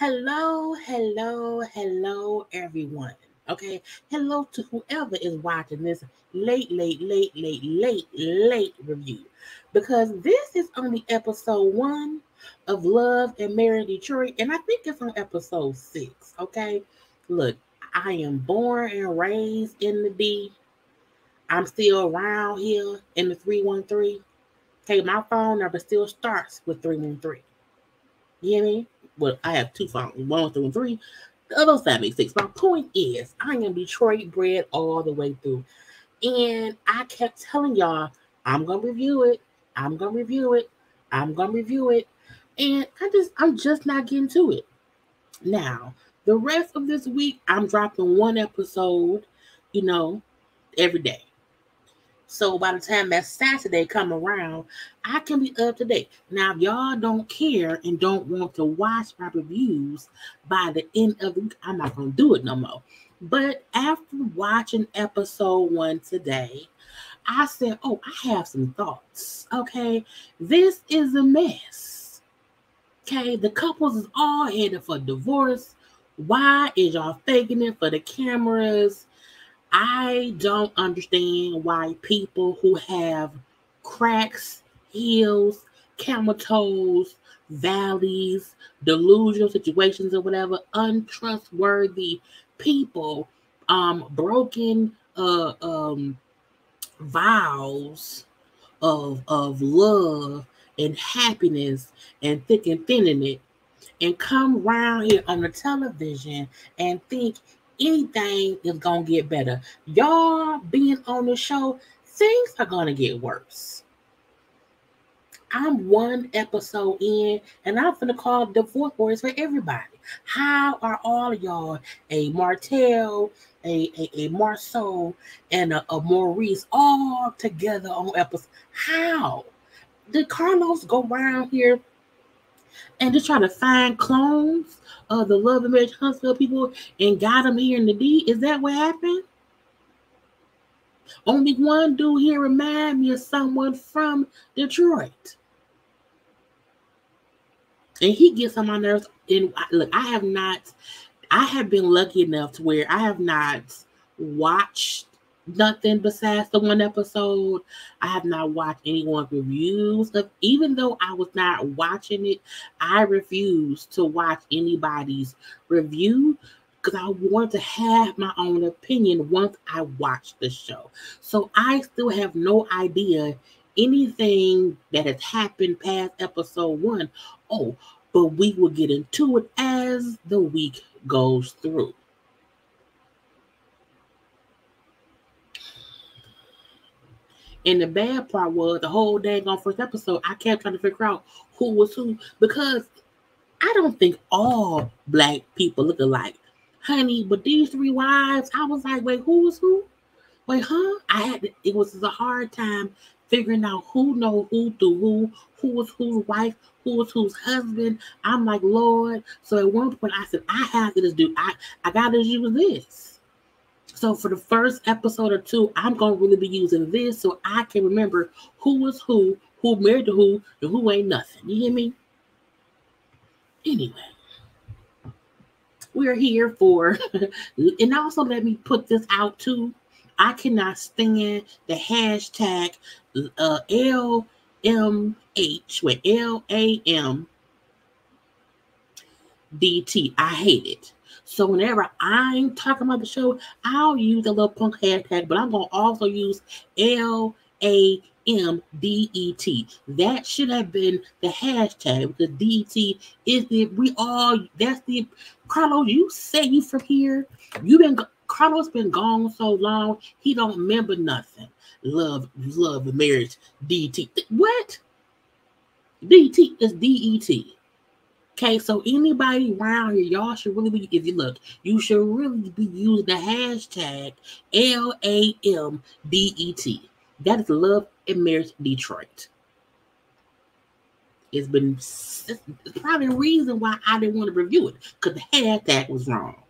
Hello, everyone. Okay, hello to whoever is watching this late review, because this is only episode 1 of Love and Marriage Detroit, and I think it's on episode 6. Okay, look, I am born and raised in the D. I'm still around here in the 313. Okay, my phone number still starts with 313. You hear me? Well, I have two phones, one with 313. The other 786. My point is, I am Detroit bred all the way through. And I kept telling y'all, I'm gonna review it. I'm gonna review it. I'm gonna review it. And I'm just not getting to it. Now, the rest of this week, I'm dropping one episode, you know, every day. So by the time that Saturday come around, I can be up to date. Now, if y'all don't care and don't want to watch my reviews by the end of the week, I'm not going to do it no more. But after watching episode 1 today, I said, oh, I have some thoughts. Okay, this is a mess. Okay, the couples is all headed for divorce. Why is y'all faking it for the cameras? I don't understand why people who have cracks, heels, camel toes, valleys, delusional situations or whatever, untrustworthy people, broken vows of love and happiness and thick and thin in it, and come around here on the television and think anything is gonna get better. Y'all being on the show, things are gonna get worse. I'm one episode in, and I'm gonna call divorce boys for everybody. How are all of y'all, a Martell, a Marceau, and a Maurice, all together on episode? How did Carlos go around here and just try to find clones of the Love and Marriage Huntsville people and got them here in the D? Is that what happened? Only one dude here remind me of someone from Detroit. And he gets on my nerves. And look, I have been lucky enough to where I have not watched nothing besides the one episode. I have not watched anyone's reviews of, even though I was not watching it, I refused to watch anybody's review because I wanted to have my own opinion once I watched the show. So I still have no idea anything that has happened past episode 1. Oh, but we will get into it as the week goes through. And the bad part was the whole dang on first episode, I kept trying to figure out who was who, because I don't think all black people look alike. Honey, but these 3 wives, I was like, wait, who was who? Wait, huh? It was a hard time figuring out who know who through who was whose wife, who was whose husband. I'm like, Lord. So at one point I said, I have to just do, I gotta use this. So for the first episode or 2, I'm going to really be using this so I can remember who was who married to who, and who ain't nothing. You hear me? Anyway, we're here for, and also let me put this out too. I cannot stand the hashtag LMH with LAMDT. I hate it. So whenever I'm talking about the show, I'll use a little punk hashtag, but I'm going to also use LAMDET. That should have been the hashtag, because DET is that's the, Carlos, you say you from here. Carlos been gone so long, he don't remember nothing. Love and marriage, DET. What? DET is DET. Okay, so anybody around here, y'all should really be, if you look, you should really be using the hashtag LAMDET. That is Love and Marriage Detroit. It's probably the reason why I didn't want to review it, because the hashtag was wrong.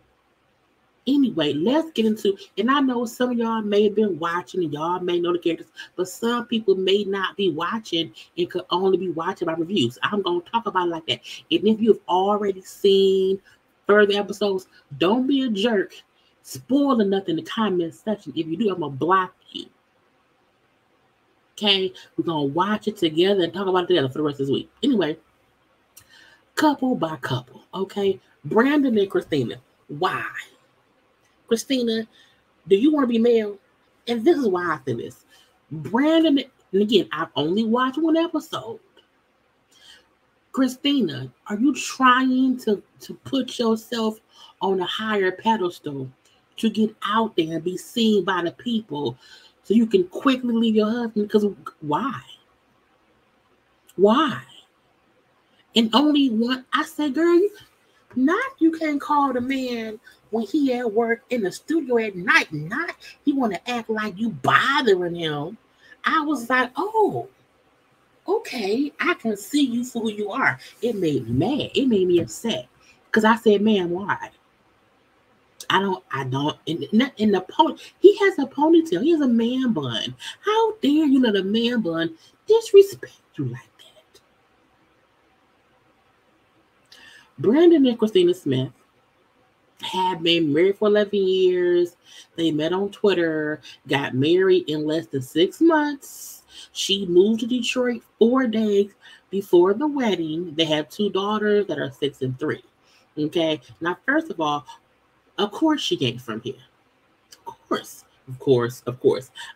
Anyway, let's get into, and I know some of y'all may have been watching and y'all may know the characters, but some people may not be watching and could only be watching my reviews. I'm going to talk about it like that. And if you've already seen further episodes, don't be a jerk spoiling nothing in the comment section. If you do, I'm going to block you. Okay? We're going to watch it together and talk about it together for the rest of this week. Anyway, couple by couple, okay? Brandon and Christina. Why? Christina, do you want to be male? And this is why I say this. Brandon, and again, I've only watched one episode. Christina, are you trying to put yourself on a higher pedestal to get out there and be seen by the people so you can quickly leave your husband? Because why? Why? And only one, I say, girl, you can't call the man when he at work in the studio at night. Not he want to act like you bothering him. I was like, oh, okay, I can see you for who you are. It made me mad. It made me upset. Because I said, man, why? I don't, in the pony, he has a ponytail. He has a man bun. How dare you let a man bun disrespect you like that? Brandon and Christina Smith had been married for 11 years. They met on Twitter, got married in less than 6 months. She moved to Detroit 4 days before the wedding. They have 2 daughters that are 6 and 3. Okay. Now, first of all, of course she ain't from here. Of course.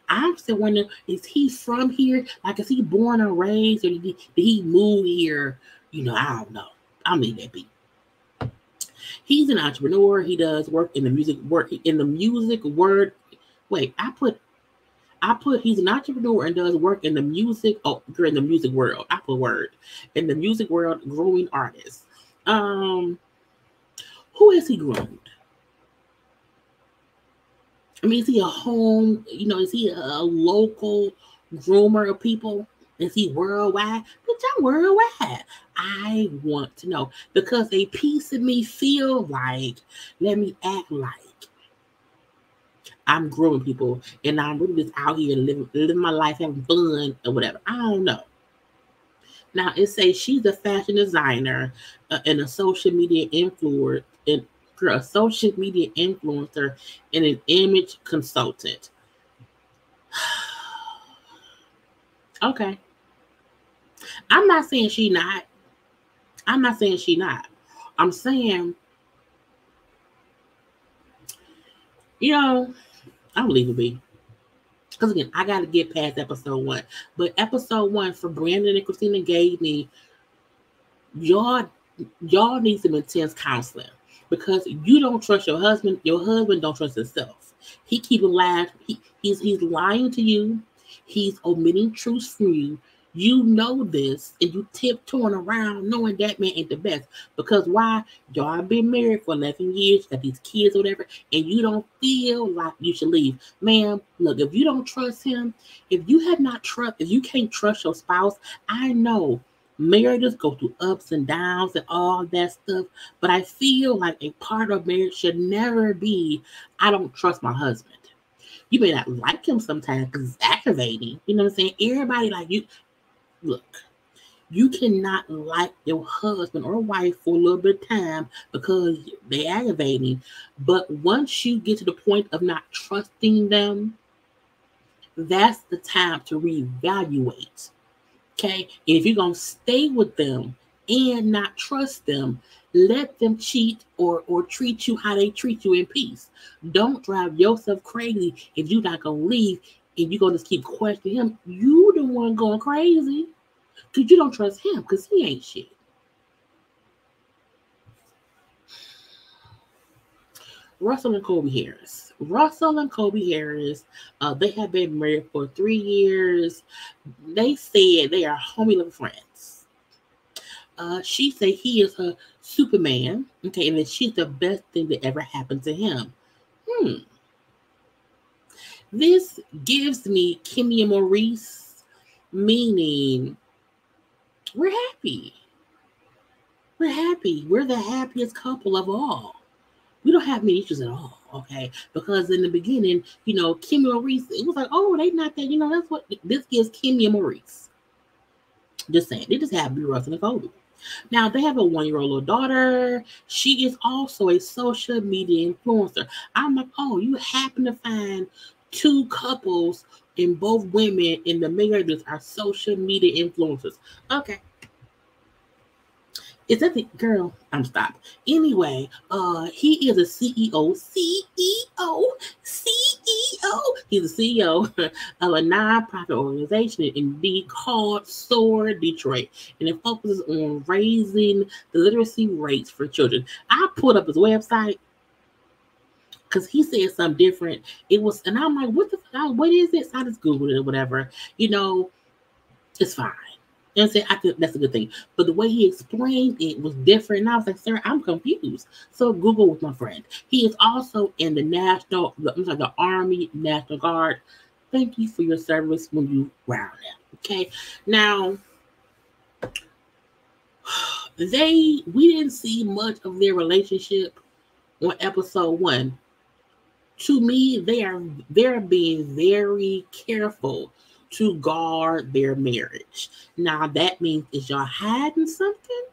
I'm still wondering, is he from here? Like, is he born and raised, or did he move here? I don't know. I'll leave that be. He's an entrepreneur. He does work in the music world. Wait, I put he's an entrepreneur and does work in the music. Oh, you're in the music world. I put word in the music world, growing artists. Who has he groomed? I mean, is he a home? Is he a local groomer of people? Is he worldwide? Bitch, I'm worldwide. I want to know, because a piece of me feel like, let me act like I'm grooming people and I'm really just out here living my life, having fun or whatever. I don't know. Now, it says she's a fashion designer and a social media influencer, and an image consultant. Okay. I'm not saying she not. I'm saying, I'm leaving be. Because again, I got to get past episode 1. But episode 1 for Brandon and Christina gave me, y'all need some intense counseling. Because you don't trust your husband. Your husband don't trust himself. He keeping lying. He's lying to you. He's omitting truths from you. You know this, and you tiptoeing around knowing that man ain't the best. Because why? Y'all been married for 11 years, got these kids or whatever, and you don't feel like you should leave. Ma'am, look, if you don't trust him, if you can't trust your spouse, I know marriages go through ups and downs and all that stuff, but I feel like a part of marriage should never be, I don't trust my husband. You may not like him sometimes because it's aggravating. You know what I'm saying? Everybody like you. Look, you cannot like your husband or wife for a little bit of time because they're aggravating. But once you get to the point of not trusting them, that's the time to reevaluate. Okay? And if you're going to stay with them and not trust them, let them cheat or treat you how they treat you in peace. Don't drive yourself crazy if you're not going to leave and you're going to just keep questioning him. You the one going crazy because you don't trust him because he ain't shit. Russell and Kobe Harris. They have been married for 3 years. They said they are homie level friends. She said he is her Superman, okay, and that she's the best thing that ever happened to him. This gives me Kimmy and Maurice, meaning we're happy. We're happy. We're the happiest couple of all. We don't have many issues at all. okay? Because in the beginning, Kimmy and Maurice, it was like, oh, they not that, that's what this gives Kimmy and Maurice. Just saying, they just have to be Russell and Kobe. Now, they have a 1-year-old little daughter. She is also a social media influencer. I'm like, oh, you happen to find two couples and both women in the marriages are social media influencers. Okay. Is that the girl? I'm stopped. Anyway, he is a CEO. He's a CEO of a nonprofit organization indeed called SOAR Detroit, and it focuses on raising the literacy rates for children. I pulled up his website because he said something different. It was, and I'm like, what is it? So I just Googled it or whatever. It's fine. And I think that's a good thing. But the way he explained it was different. And I was like, sir, I'm confused. So Google was my friend. He is also in the Army National Guard. Thank you for your service when you round out. Okay. Now, we didn't see much of their relationship on episode 1. To me, they're being very careful to guard their marriage. Now, that means, is y'all hiding something?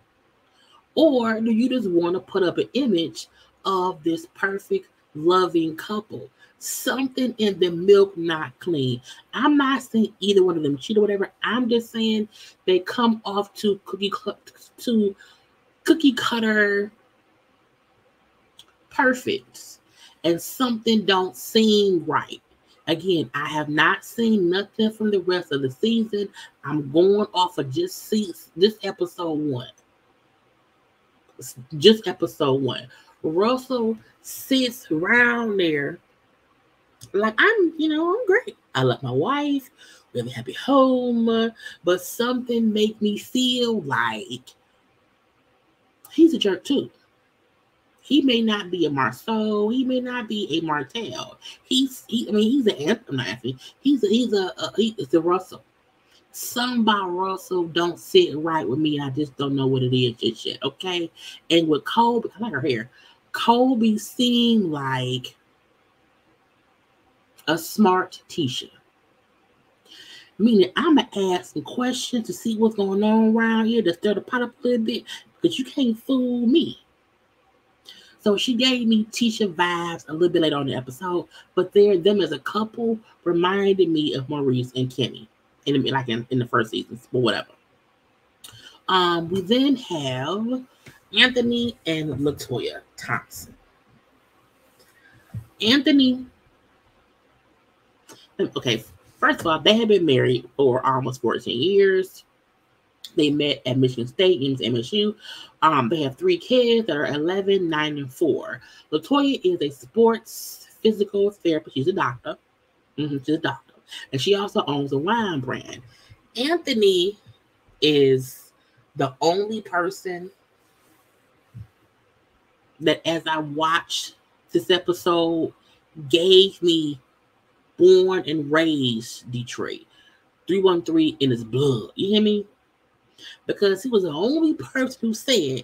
Or do you just want to put up an image of this perfect, loving couple? Something in the milk not clean. I'm not saying either one of them cheat or whatever. I'm just saying they come off to cookie cutter perfect, and something don't seem right. Again, I have not seen nothing from the rest of the season. I'm going off of just this episode 1. Just episode 1. Russell sits around there like I'm great. I love my wife. We have a happy home. But something make me feel like he's a jerk too. He may not be a Marceau. He may not be a Martell. He's an Anthony. He's a Russell. Something about Russell don't sit right with me. I just don't know what it is just yet. Okay. And with Colby, I like her hair. Colby seemed like a smart teacher. Meaning, I'm going to ask some questions to see what's going on around here to stir the pot up a little bit, because you can't fool me. So she gave me Tisha vibes a little bit later on the episode, but them as a couple reminded me of Maurice and Kimmy, in the first season, but whatever. We then have Anthony and LaToya Thompson. Anthony, okay, first of all, they have been married for almost 14 years. They met at Michigan State, MSU. They have 3 kids that are 11, 9, and 4. LaToya is a sports physical therapist. She's a doctor. She's a doctor. And she also owns a wine brand. Anthony is the only person that, as I watched this episode, gave me born and raised Detroit. 313 in his blood. You hear me? Because he was the only person who said,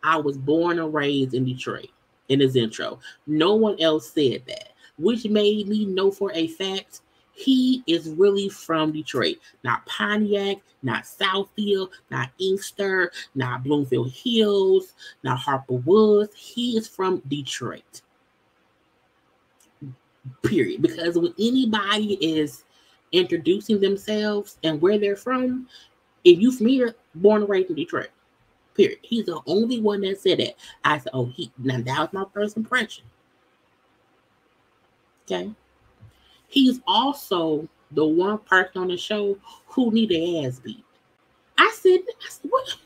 I was born and raised in Detroit in his intro. No one else said that, which made me know for a fact he is really from Detroit. Not Pontiac, not Southfield, not Inkster, not Bloomfield Hills, not Harper Woods. He is from Detroit. Period. Because when anybody is introducing themselves and where they're from, if you from here, born and raised in Detroit. Period. He's the only one that said that. I said, now that was my first impression. Okay. He's also the one person on the show who need their ass beat. I said, what?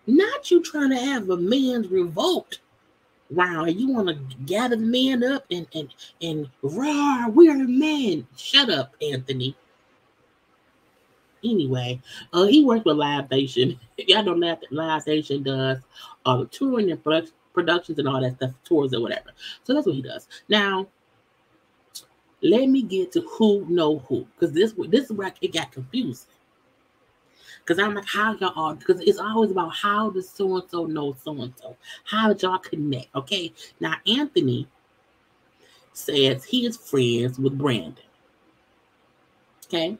Not you trying to have a man's revolt round. You want to gather the men up and roar, we're men. Shut up, Anthony. Anyway, he works with Live Nation. Y'all know Live Nation does all the touring and productions and all that stuff, tours or whatever. So that's what he does. Now, let me get to who know who, because this is where it got confusing. Because I'm like, how y'all all? Because it's always about how does so and so know so and so? How did y'all connect? Okay, now Anthony says he is friends with Brandon. Okay?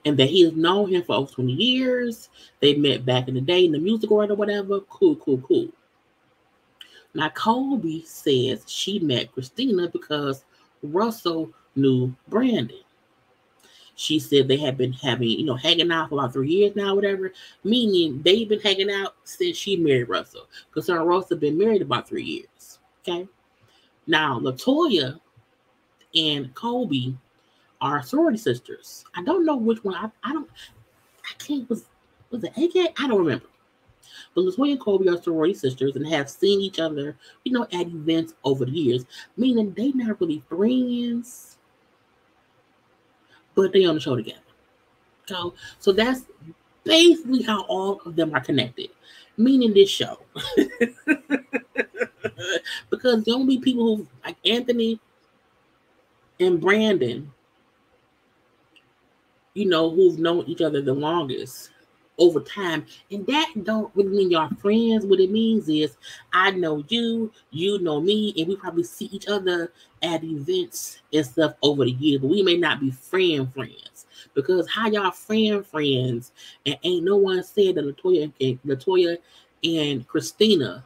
And that he has known him for over 20 years. They met back in the day in the music world or whatever. Cool. Now, Colby says she met Christina because Russell knew Brandon. She said they had been hanging out for about 3 years now, whatever, meaning they've been hanging out since she married Russell. Because her and Russell been married about 3 years. Okay? Now, LaToya and Colby are sorority sisters. I don't know which one. I can't, was it AK? I don't remember. But LaToya and Colby are sorority sisters and have seen each other, at events over the years, meaning they not really friends, but they on the show together. So that's basically how all of them are connected, meaning this show. Because the only people who, like Anthony and Brandon, who've known each other the longest over time, and that don't really mean y'all friends. What it means is I know you, you know me, and we probably see each other at events and stuff over the years, but we may not be friends. Because how y'all friends and ain't no one said that LaToya and Christina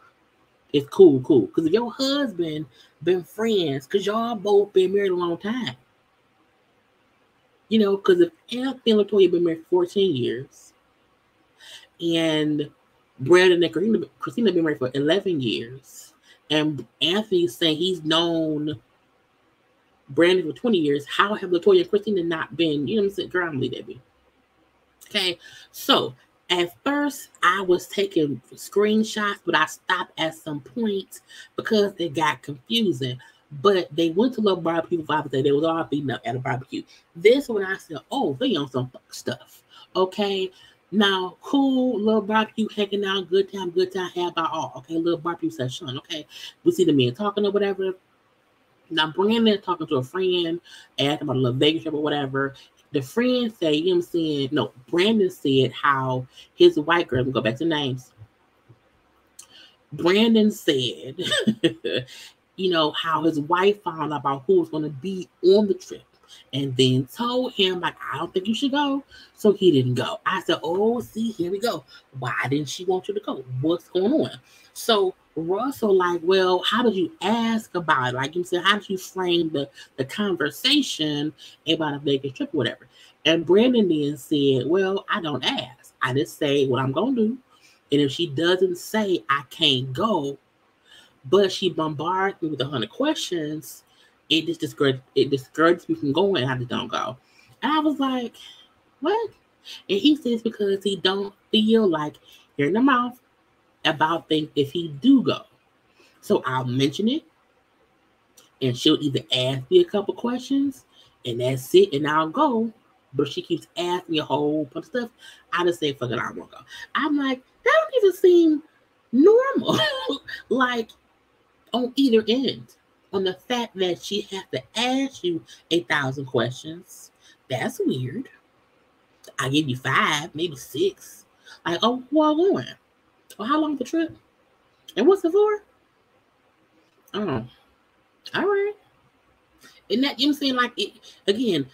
is cool. Because if your husband been friends, because y'all both been married a long time. Because if Anthony and LaToya been married 14 years, and Brandon and Christina been married for 11 years, and Anthony's saying he's known Brandon for 20 years, how have LaToya and Christina not been, girl, I'm leave that be. Okay, so at first I was taking screenshots, but I stopped at some point because it got confusing. But they went to little barbecue Father's Day. They was all beating up at a barbecue. This when I said, oh, they on some stuff. Okay. Now, cool, little barbecue, hanging out, good time, have by all. Okay, little barbecue session. Okay. We see the men talking or whatever. Now, Brandon talking to a friend, asking about a little Vegas trip or whatever. The friend said, Brandon said how his white girl, go back to names. Brandon said, how his wife found out about who was going to be on the trip and then told him, like, I don't think you should go. So he didn't go. I said, oh, see, here we go. Why didn't she want you to go? What's going on? So Russell, like, well, how did you ask about it? Like you said, how did you frame the conversation about a Vegas trip or whatever? And Brandon then said, well, I don't ask. I just say what I'm going to do. And if she doesn't say I can't go, but she bombards me with 100 questions, it discourages me from going, and I just don't go. And I was like, what? And he says because he don't feel like hearing the mouth about things if he do go. So I'll mention it, and she'll either ask me a couple questions, and that's it, and I'll go. But if she keeps asking me a whole bunch of stuff, I just say, fuck it, I won't go. I'm like, that don't even seem normal. Like, on either end. On the fact that she has to ask you 1,000 questions. That's weird. I give you 5, maybe 6. Like, oh, who are going? Well, how long the trip? And what's it for? Oh, all right. And that, I'm saying, like, again,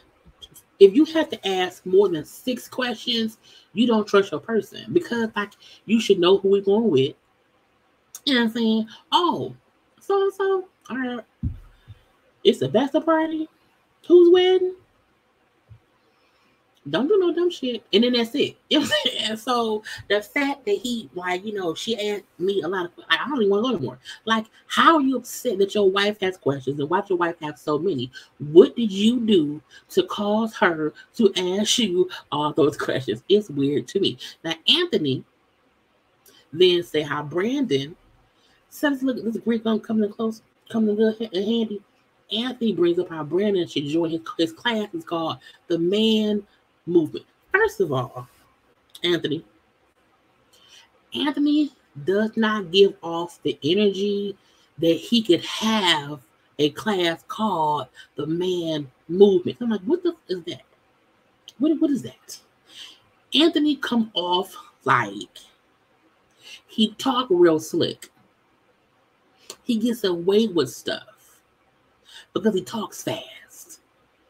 if you have to ask more than 6 questions, you don't trust your person. Because, like, you should know who we're going with. You know what I'm saying? Oh, so, all right. It's a bachelor party. Who's wedding? Don't do no dumb shit. And then that's it. You know what I'm saying? So the fact that he, like, she asked me a lot of, I don't even want to go anymore. Like, how are you upset that your wife has questions and why does your wife have so many? What did you do to cause her to ask you all those questions? It's weird to me. Now, Anthony then say how Brandon says, look, this Greek coming in good and handy. Anthony brings up how Brandon should join his class. It's called the Man Movement. First of all, Anthony does not give off the energy that he could have a class called the Man Movement. I'm like, what the is that? What is that? Anthony come off like he talk real slick. He gets away with stuff. because he talks fast.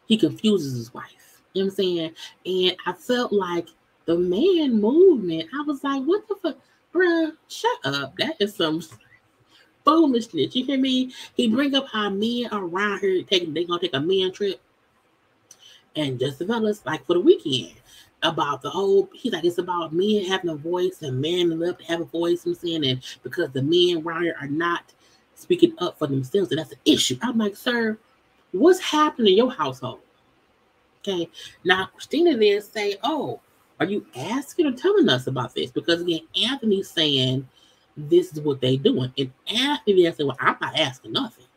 He confuses his wife. You know what I'm saying? And I felt like the man movement, I was like, what the fuck? Bruh, shut up. That is some foolishness. You hear me? He bring up how men around here they gonna take a man trip and just develop us like for the weekend. About the whole, he's like, it's about men having a voice and men love to have a voice. I'm saying, and because the men around here are not speaking up for themselves, and that's an issue. I'm like, sir, what's happening in your household? Okay. Now, Christina then say, oh, are you asking or telling us about this? Because again, Anthony's saying this is what they doing. And Anthony then say, well, I'm not asking nothing.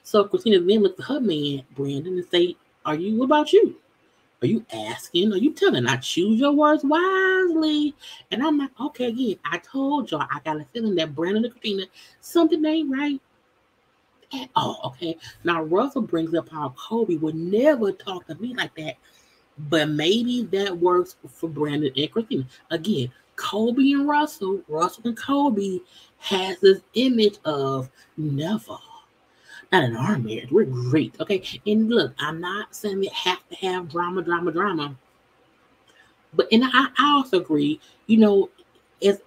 So Christina then looks at her man, Brandon, and say, what about you? Are you asking? Are you telling? I choose your words wisely. And I'm like, okay, again, I told y'all, I got a feeling that Brandon and Christina, something ain't right at all. Okay. Now Russell brings up how Kobe would never talk to me like that. But maybe that works for Brandon and Christina. Again, Kobe and Russell and Kobe has this image of never. Not in our marriage. We're great. Okay. And look, I'm not saying we have to have drama. But and I also agree, as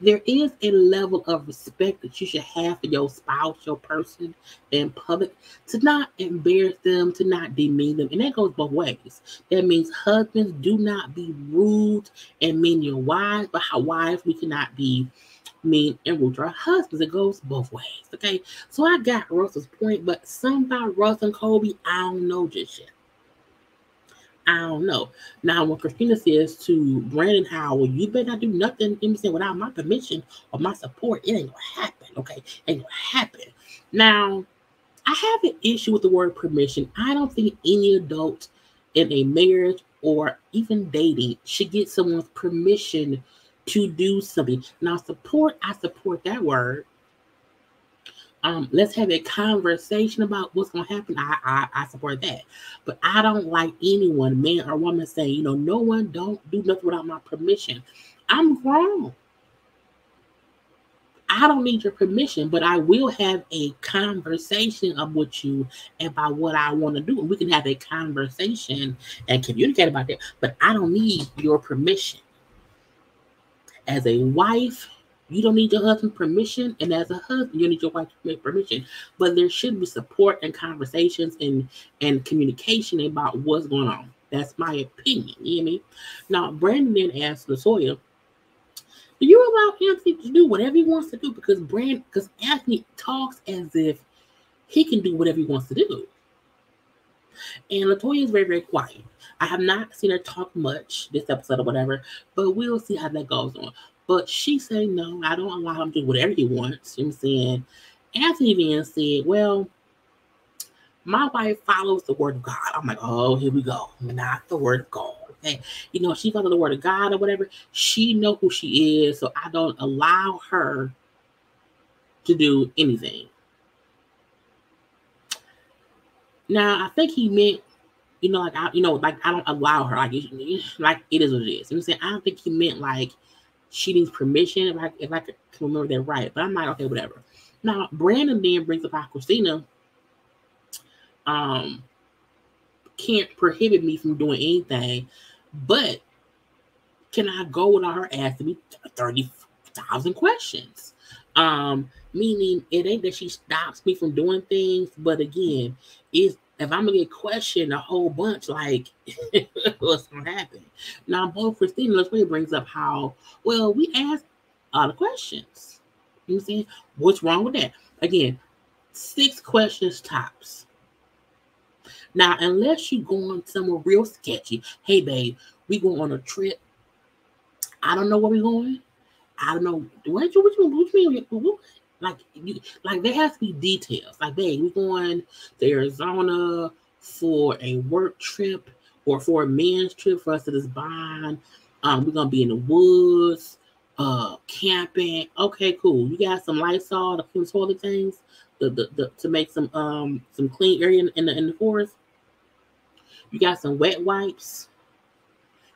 there is a level of respect that you should have for your spouse, your person in public, to not embarrass them, to not demean them. And that goes both ways. That means husbands, do not be rude and mean your wives, but how wives, we cannot be mean and rude to our husbands. It goes both ways. Okay. So I got Russell's point, but something about Russ and Kobe, I don't know just yet. I don't know. Now, when Christina says to Brandon Howell, you better not do nothing without my permission or my support, it ain't gonna happen. Okay, ain't gonna happen. Now, I have an issue with the word permission. I don't think any adult in a marriage or even dating should get someone's permission to do something. Now, I support that word. Let's have a conversation about what's going to happen. I support that. But I don't like anyone, man or woman, saying, no one don't do nothing without my permission. I'm grown. I don't need your permission, but I will have a conversation with you about what I want to do. And we can have a conversation and communicate about that. But I don't need your permission. As a wife, you don't need your husband's permission, and as a husband, you need your wife's permission. But there should be support and conversations and communication about what's going on. That's my opinion. You hear me? Now, Brandon then asked LaToya, do you allow Anthony to do whatever he wants to do? Because Anthony talks as if he can do whatever he wants to do. And LaToya is very, very quiet. I have not seen her talk much this episode or whatever, but we'll see how that goes on. But she said, no, I don't allow him to do whatever he wants. You know what I'm saying? Anthony then said, well, my wife follows the word of God. I'm like, oh, here we go. Not the word of God. Okay. She follows the word of God or whatever. She know who she is. So I don't allow her to do anything. Now, I think he meant, I don't allow her. Like it is what it is. You know what I'm saying? I don't think he meant like she needs permission, if I can remember that right. But I'm like, okay, whatever. Now, Brandon then brings up how Christina can't prohibit me from doing anything, but can I go without her asking me 30,000 questions? Meaning it ain't that she stops me from doing things, but again, if I'm gonna get questioned a whole bunch, like what's gonna happen? Now, both Christina and LaToya brings up how, well, we ask all the questions. You know what I'm saying? What's wrong with that? Again, 6 questions tops. Now, unless you going somewhere real sketchy, hey babe, we going on a trip. I don't know where we're going. I don't know. What you mean? Like there has to be details. Like, babe, we're going to Arizona for a work trip or for a men's trip for us to just bond. We're gonna be in the woods, camping. Okay, cool. You got some Lysol, the clean toilet things, to make some clean area in the forest. You got some wet wipes.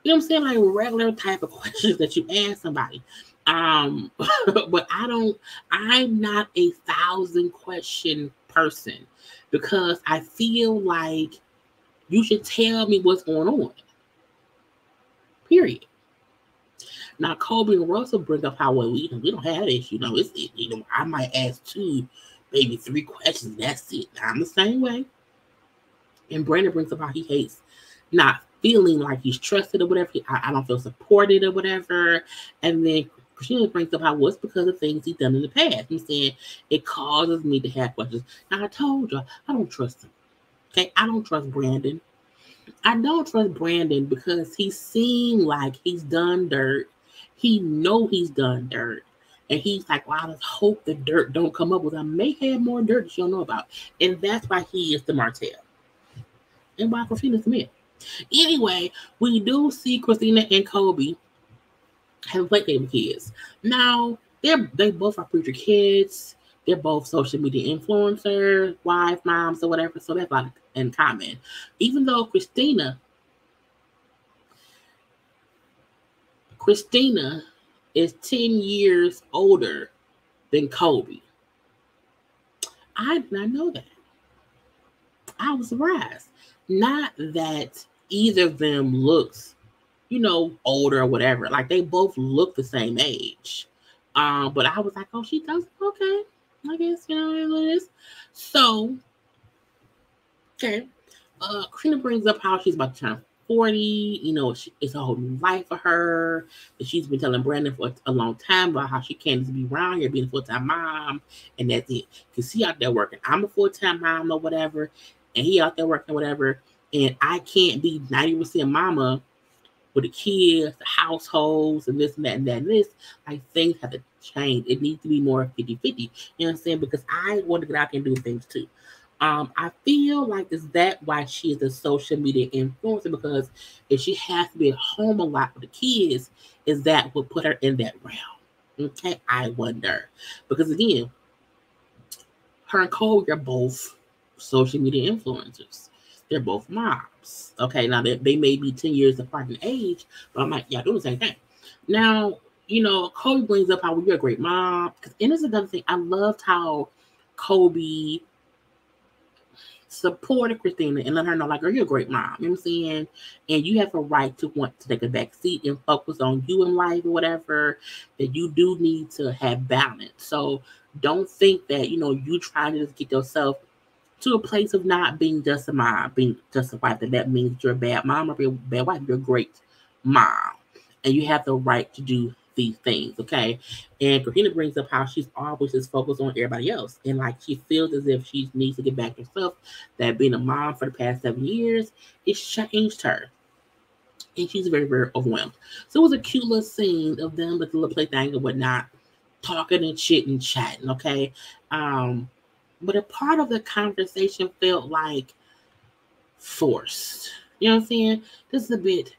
You know what I'm saying? Like regular type of questions that you ask somebody. But I'm not a 1,000 question person because I feel like you should tell me what's going on. Period. Now, Kobe and Russell bring up how we don't have this. I might ask 2, maybe 3 questions. That's it. I'm the same way. And Brandon brings up how he hates not feeling like he's trusted or whatever. I don't feel supported or whatever. And then Christina brings up how it's because of things he's done in the past. I'm saying it causes me to have questions. Now, I told you, I don't trust him. Okay, I don't trust Brandon. I don't trust Brandon because he seemed like he's done dirt. He know he's done dirt. And he's like, well, I just hope the dirt don't come up with. I may have more dirt that you don't know about. And that's why he is the Martell. And why Christina's the man. Anyway, we do see Christina and Kobe have play dating kids. Now, they both are preacher kids. They're both social media influencers, wives, moms, or whatever. So they have a lot in common. Even though Christina is 10 years older than Kobe. I did not know that. I was surprised. Not that either of them looks, older or whatever. Like they both look the same age. But I was like, oh, she does. Okay. I guess, it is. So, okay. Christina brings up how she's about to turn 40. It's a whole new life for her. And she's been telling Brandon for a long time about how she can't just be around here being a full-time mom. And that's it. Because he out there working. I'm a full-time mom or whatever. And he out there working or whatever. And I can't be 90% mama with the kids, the households, and this and that and that and this. Like, things have to change. It needs to be more 50-50. You know what I'm saying? Because I want to get out there and do things too. I feel like is that why she is a social media influencer, because if she has to be at home a lot with the kids, is that what put her in that realm? Okay, I wonder. Because again, her and Cole are both social media influencers. They're both moms. Okay, now they may be 10 years apart in age, but I'm like, y'all doing the same thing. Now, Kobe brings up how you're a great mom. And this is another thing. I loved how Kobe supported Christina and let her know, like, girl, you're a great mom. You know what I'm saying? And you have a right to want to take a back seat and focus on you in life or whatever, that you do need to have balance. So don't think that, you trying to just get yourself to a place of not being just a mom, being just a wife, that means you're a bad mom or you're a bad wife. You're a great mom. And you have the right to do these things, okay? And Christina brings up how she's always just focused on everybody else. And like she feels as if she needs to get back to herself, that being a mom for the past 7 years, it's changed her. And she's very, very overwhelmed. So it was a cute little scene of them with the little plaything and whatnot, talking and chatting, okay? But a part of the conversation felt like forced. You know what I'm saying? This is a bit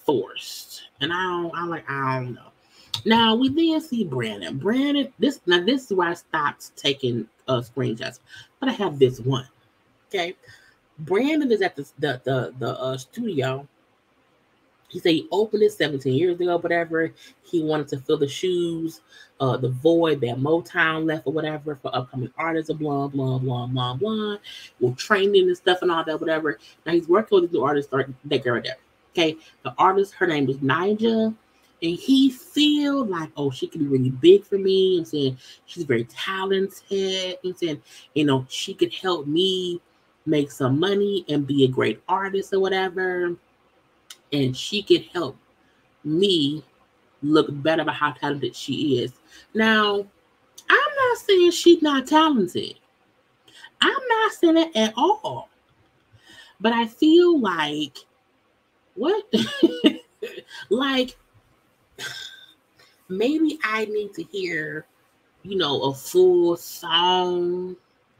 forced. And I don't know. Now we then see Brandon. This is where I stopped taking screenshots. But I have this one. Okay. Brandon is at the studio. He said he opened it 17 years ago, whatever. He wanted to fill the shoes, the void that Motown left or whatever for upcoming artists, blah, blah, blah, blah, blah. With training and stuff and all that, whatever. Now he's working with this new artist, that girl right there. Okay. The artist, her name is Nija. And he feels like, oh, she could be really big for me. I'm saying she's very talented. I'm saying, she could help me make some money and be a great artist or whatever. And she could help me look better about how talented she is. Now, I'm not saying she's not talented. I'm not saying that at all. But I feel like, what? Like, maybe I need to hear, a full song,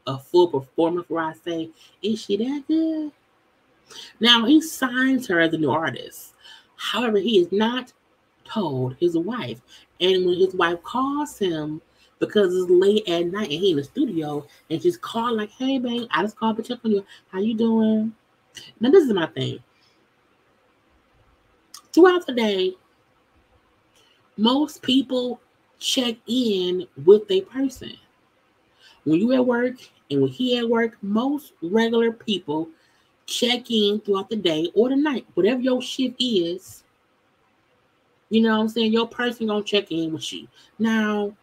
a full performance where I say, is she that good? Now, he signs her as a new artist. However, he is not told his wife. And when his wife calls him, because it's late at night and he in the studio, and she's called like, hey, babe, I just called to check on you. How you doing? Now, this is my thing. Throughout the day, most people check in with a person. When you at work And when he at work, most regular people check in throughout the day or the night, whatever your shift is. You know what I'm saying? Your person gonna check in with you. Now,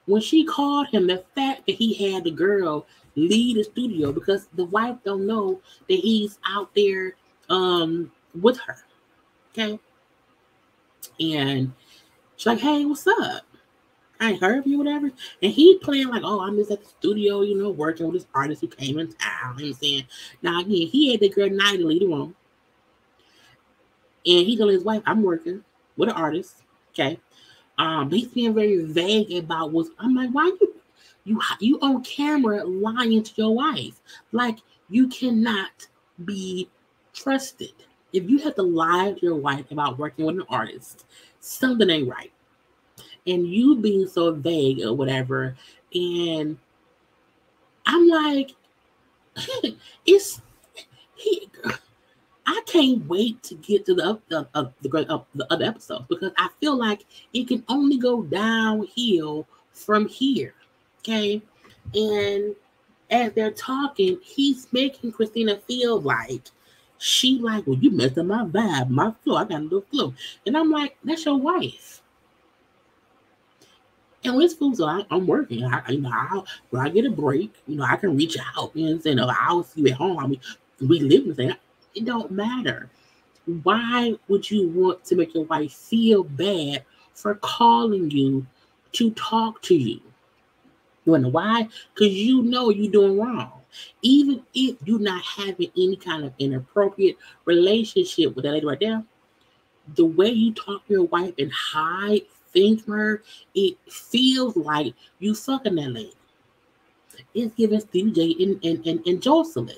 when she called him, the fact that he had the girl leave the studio because the wife don't know that he's out there with her. Okay. And she's like, hey, what's up? I ain't heard of you, whatever. And he playing like, oh, I'm just at the studio, working with this artist who came in town. You know what I'm saying? Now, again, he had the girl night to leave the room. And he told his wife, I'm working with an artist. Okay. He's being very vague about what's. I'm like, why you on camera lying to your wife? Like, you cannot be trusted. If you have to lie to your wife about working with an artist, something ain't right. And you being so vague or whatever, and I'm like, it's he. I can't wait to get to the other episodes because I feel like it can only go downhill from here. Okay, and as they're talking, he's making Christina feel like she like, well, you messed up my vibe, my flow. I got a little flow, and I'm like, that's your wife. And with food, so I'm working. When I get a break, I can reach out. You know what I'm saying? I'll see you at home. I mean, we live with that. It don't matter. Why would you want to make your wife feel bad for calling you to talk to you? You wanna know why? Because you're doing wrong. Even if you're not having any kind of inappropriate relationship with that lady right there, the way you talk to your wife and hide things from her, it feels like you fucking that lady. It's giving Stevie J and Jocelyn.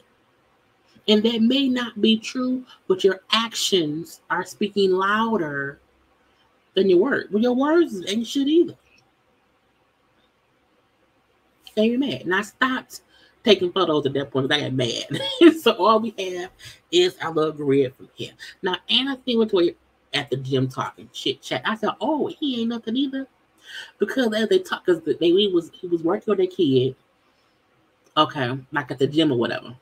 And that may not be true, but your actions are speaking louder than your words. Well, your words ain't shit either. They get mad. And I stopped taking photos at that point because I got mad. So all we have is our little grid from here. Now, Anna seen Latoya at the gym talking chit chat. I said, oh, he ain't nothing either. Because as they talk, because he was working with their kid, okay, like at the gym or whatever.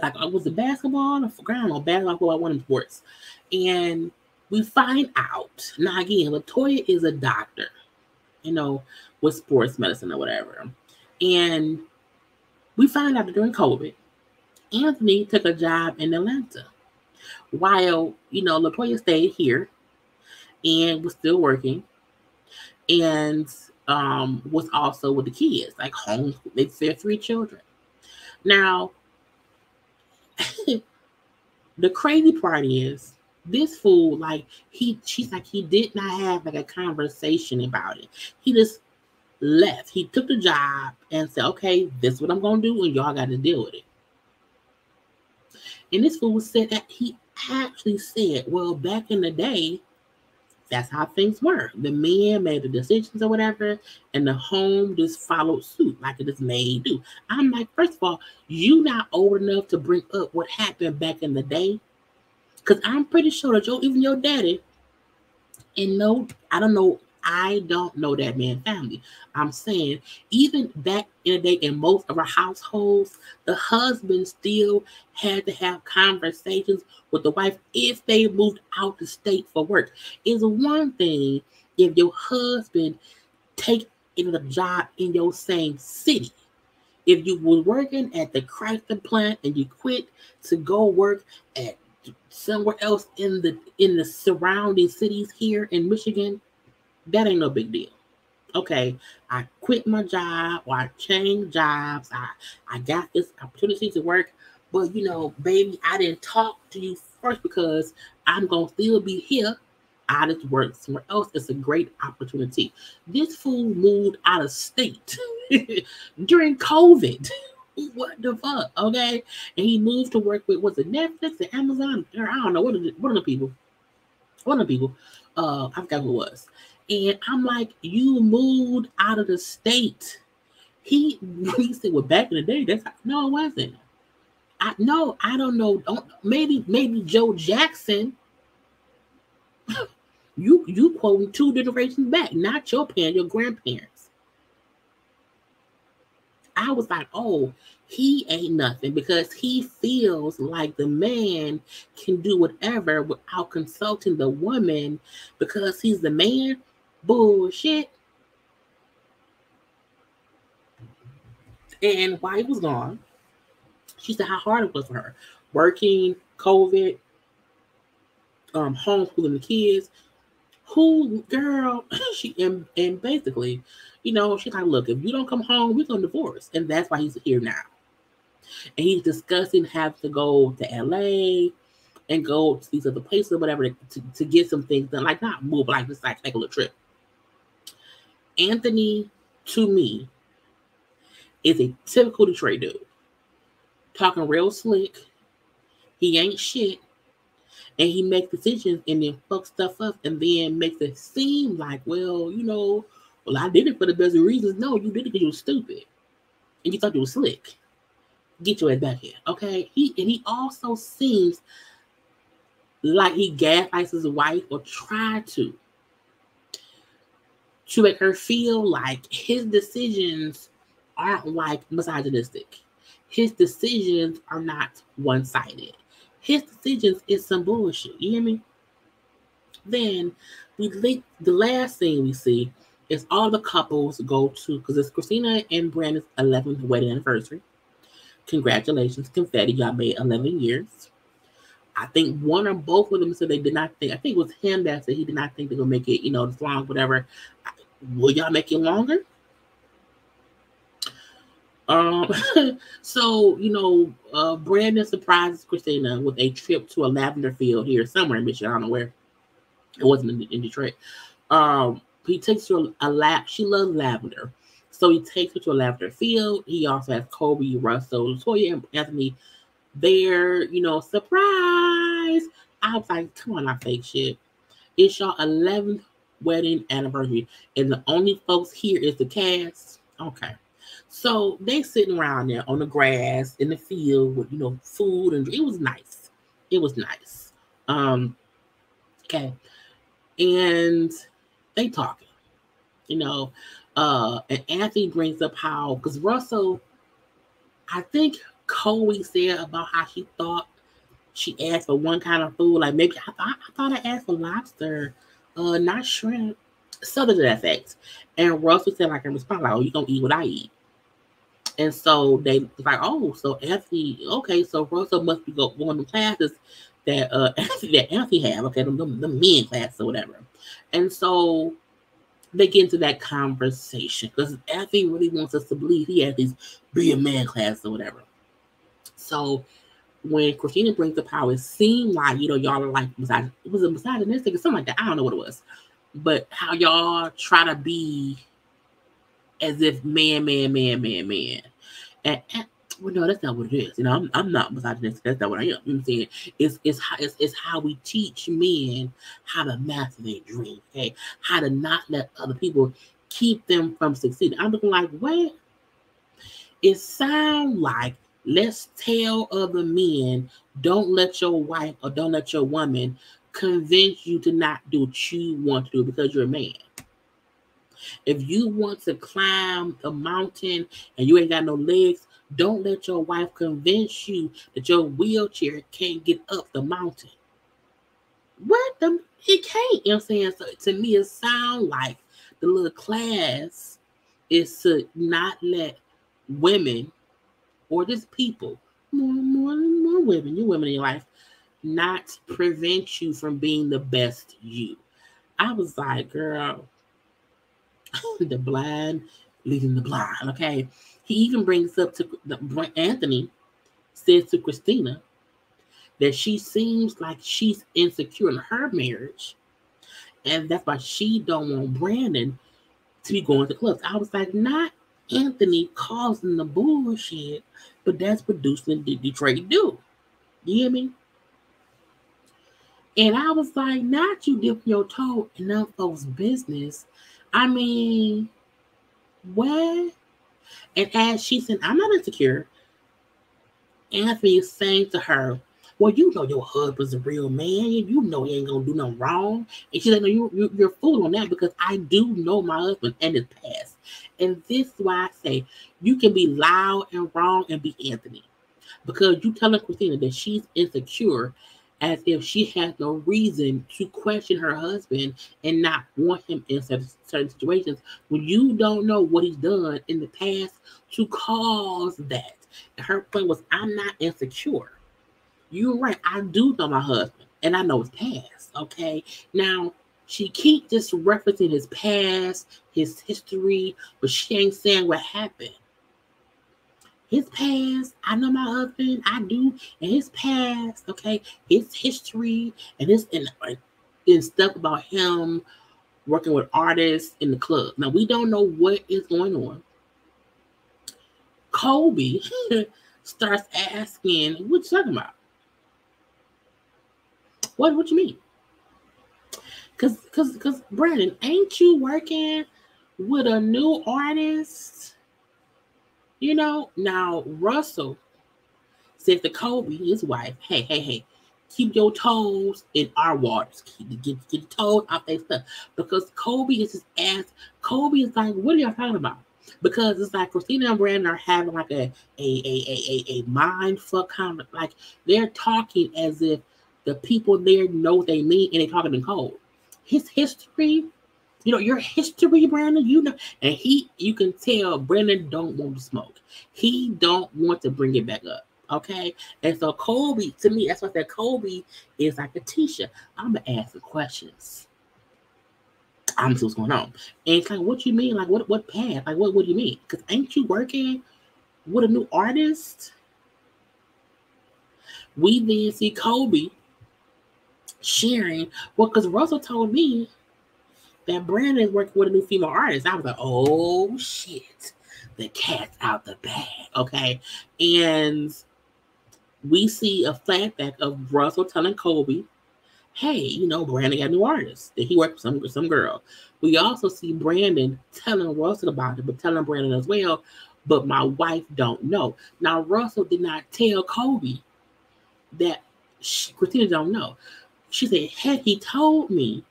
Like, was it basketball or ground or basketball, one of them sports? And we find out, now again, Latoya is a doctor, with sports medicine or whatever. And we find out that during COVID, Anthony took a job in Atlanta while, Latoya stayed here and was still working and was also with the kids, like home. They said 3 children. Now, the crazy part is this fool, like she's like, he did not have like a conversation about it. He just left. He took the job and said, okay, this is what I'm going to do and y'all got to deal with it. And this fool said that he actually said, well, back in the day, that's how things were. The men made the decisions or whatever, and the home just followed suit like it is made do. I'm like, first of all, you not old enough to bring up what happened back in the day? Because I'm pretty sure that even your daddy, and no, I don't know that man's family. I'm saying, even back in the day, in most of our households, the husband still had to have conversations with the wife if they moved out the state for work. It's one thing if your husband take in a job in your same city. If you were working at the Chrysler plant and you quit to go work at somewhere else in the surrounding cities here in Michigan, that ain't no big deal. Okay, I quit my job or I changed jobs. I got this opportunity to work, but baby, I didn't talk to you first because I'm gonna still be here. I just work somewhere else. It's a great opportunity. This fool moved out of state during COVID. What the fuck? Okay, and he moved to work with, was it Netflix and Amazon? Or I don't know, one of the people. I forgot who it was. And I'm like, you moved out of the state. He said, well, back in the day, no, it wasn't. I don't know. Maybe Joe Jackson. You quoting 2 generations back, not your parents, your grandparents. I was like, oh, he ain't nothing because he feels like the man can do whatever without consulting the woman because he's the man. Bullshit. And while he was gone, she said how hard it was for her. Working, COVID, homeschooling the kids. Who girl, she and basically, she's like, look, if you don't come home, we're gonna divorce. And that's why he's here now. And he's discussing having to go to LA and go to these other places or whatever to get some things done. Like not move, like just like take a little trip. Anthony, to me, is a typical Detroit dude. Talking real slick. He ain't shit. And he makes decisions and then fucks stuff up and then makes it seem like, well, I did it for the best of reasons. No, you did it because you were stupid. And you thought you were slick. Get your ass back here, okay? He also seems like he gaslights his wife or tried to make her feel like his decisions aren't like misogynistic. His decisions are not one-sided. His decisions is some bullshit. You hear me? Then the last thing we see is all the couples go to, because it's Christina and Brandon's 11th wedding anniversary. Congratulations, confetti, y'all made 11 years. I think one or both of them said they did not think, I think it was him that said he did not think they would make it, this long, whatever. Will y'all make it longer? So, Brandon surprises Christina with a trip to a lavender field here somewhere in Michigan. I don't know where. It wasn't in Detroit. He takes her a lap. She loves lavender. So he takes her to a lavender field. He also has Kobe, Russell, Latoya, and Anthony there, surprise. I was like, come on, not fake shit. It's your 11th wedding anniversary. And the only folks here is the cast. Okay. So they sitting around there on the grass in the field with, food and it was nice. It was nice. Okay. And they talking, and Anthony brings up how, because Russell, I think Chloe said about how she thought she asked for one kind of food, like maybe I thought I asked for lobster, not shrimp, something to that effect. And Russell said like in response, like, oh, you gonna eat what I eat. And so they was like, oh, so Anthony, okay, so Russell must be one of the classes that Anthony have, okay, the men class or whatever. And so they get into that conversation because Anthony really wants us to believe he has these be a man class or whatever. So when Christina brings up how it seemed like, y'all are like, it was a misogynistic or something like that. I don't know what it was. But how y'all try to be as if man. And well, no, that's not what it is. I'm not misogynistic. That's not what I am. You know what I'm saying? It's how we teach men how to master their dream, okay? How to not let other people keep them from succeeding. I'm looking like, wait. It sounds like let's tell other men, don't let your wife or don't let your woman convince you to not do what you want to do because you're a man. If you want to climb a mountain and you ain't got no legs, don't let your wife convince you that your wheelchair can't get up the mountain. It can't, you know what I'm saying? So to me, it sounds like the little class is to not let women or just people, more women, you women in your life, not prevent you from being the best you. I was like, girl, the blind leading the blind, okay? He even brings up to Anthony says to Christina that she seems like she's insecure in her marriage, and that's why she don't want Brandon to be going to clubs. I was like, not Anthony causing the bullshit, but that's producing the Detroit do. You hear me? And I was like, not you dipping your toe in them folks' business. I mean, what? And as she said, I'm not insecure. Anthony is saying to her, Well, you know your husband's a real man. You know he ain't gonna do nothing wrong. And she's like, no, you're fooling on that because I do know my husband and his past. And this is why I say you can be loud and wrong and be Anthony. Because you telling Christina that she's insecure as if she has no reason to question her husband and not want him in certain situations when you don't know what he's done in the past to cause that. And her point was, I'm not insecure. You're right. I do know my husband and I know his past. Okay. Now, she keep just referencing his past, his history, but she ain't saying what happened. His past, I know my husband, I do, and his past, okay, his history and stuff about him working with artists in the club. Now we don't know what is going on. Kobe starts asking, "What you talking about? What you mean? Cause Brandon, ain't you working with a new artist? You know, now Russell says to Kobe, his wife, hey, keep your toes in our waters. Get your toes out their stuff. Because Kobe is just asked, Kobe is like, what are y'all talking about? Because it's like Christina and Brandon are having like a mind fuck comment. Like they're talking as if the people there know what they mean and they're talking in code. His history, you know, your history, Brandon, you know, and you can tell Brandon don't want to smoke. He don't want to bring it back up. Okay. And so Kobe, to me, that's why I said Kobe is like a teacher. I'm gonna ask the questions. I'm gonna see what's going on. And it's like, what you mean? Like what path? Like what do you mean? Because ain't you working with a new artist? We then see Kobe sharing, well, because Russell told me that Brandon is working with a new female artist. I was like, oh shit. The cat's out the bag. Okay. And we see a flashback of Russell telling Kobe, hey, you know, Brandon got a new artist that he worked with some girl. We also see Brandon telling Russell about it, but telling Brandon as well, but my wife don't know. Now, Russell did not tell Kobe that Christina don't know. She said, had he told me,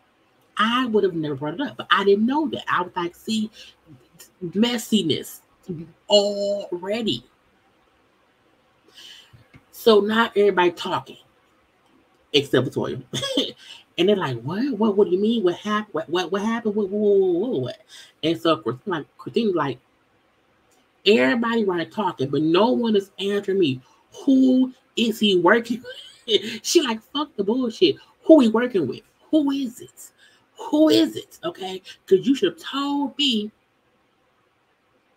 I would have never brought it up, but I didn't know that. I was like, see, messiness already. So not everybody talking, except for Toya. And they're like, what? What do you mean? What happened? What happened? What? And so Christine's like, everybody right talking, but no one is answering me. Who is he working with? She like, fuck the bullshit. Who he working with? Who is it? Who is it? Okay? Because you should have told me.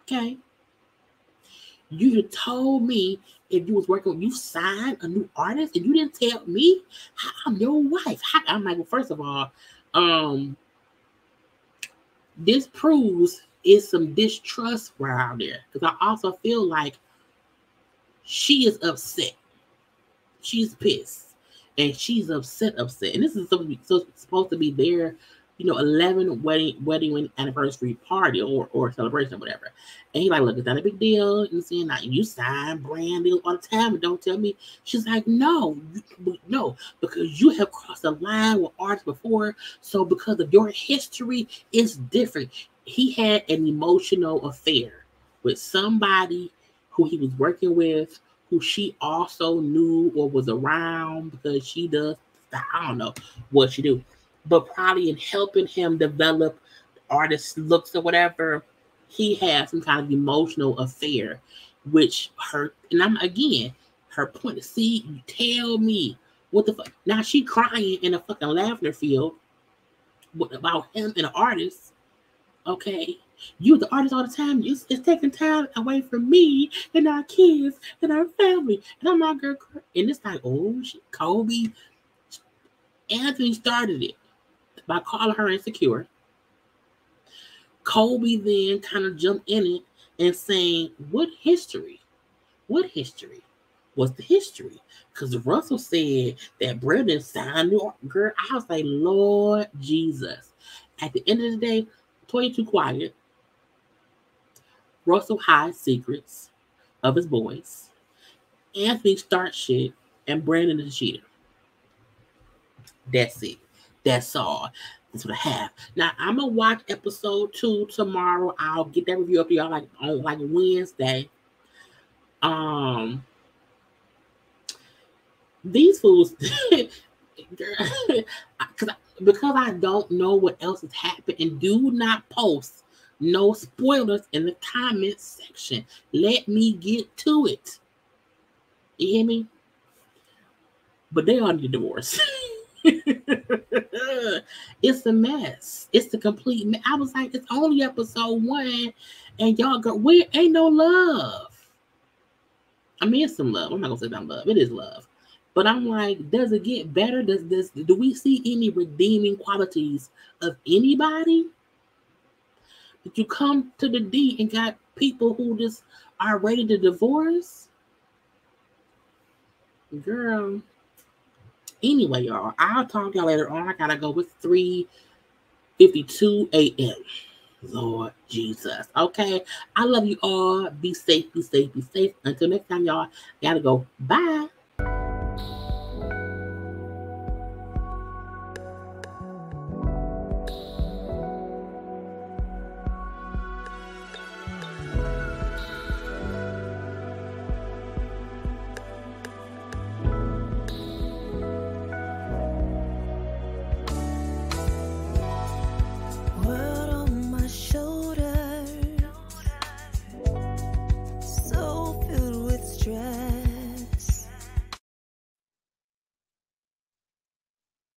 Okay? You should have told me if you was working, you signed a new artist and you didn't tell me. I'm your wife. I'm like, well, first of all, this proves is some distrust around there. Because I also feel like she is upset. She's pissed. And she's upset. And this is supposed to be their, 11 wedding anniversary party or celebration or whatever. And he's like, look, it's not a big deal. You see, now you sign brand deals all the time and don't tell me. She's like, no, because you have crossed the line with artists before. So because of your history, it's different. He had an emotional affair with somebody who he was working with, who she also knew or was around because she does, I don't know what she do, but probably in helping him develop artist looks or whatever, he had some kind of emotional affair, which hurt. And her point is, see, you tell me what the fuck. Now she crying in a fucking lavender field about him and an artist. Okay. You the artist all the time. It's taking time away from me and our kids and our family. And I'm not girl. And it's like, oh shit, Kobe. Anthony started it by calling her insecure. Kobe then kind of jumped in it and saying, what history? What history? What's the history? Because Russell said that Brendan signed new girl. I was like, Lord Jesus. At the end of the day, Toya too quiet. Russell hides secrets of his boys. Anthony starts shit. and Brandon is a cheater. That's it. That's all. That's what I have. Now I'm gonna watch episode 2 tomorrow. I'll get that review up to y'all like on like Wednesday. These fools, because I don't know what else has happened, and do not post no spoilers in the comment section. Let me get to it. You hear me? But they all need a divorce. It's a mess. It's the complete mess. I was like, it's only episode 1, and y'all go, where ain't no love. I mean, it's some love. I'm not gonna say not love. It is love. But I'm like, does it get better? Do we see any redeeming qualities of anybody? Did you come to the D and got people who just are ready to divorce? Girl. Anyway, y'all, I'll talk to y'all later on. I gotta go with 3:52 a.m. Lord Jesus. Okay. I love you all. Be safe, be safe, be safe. Until next time, y'all, gotta go. Bye.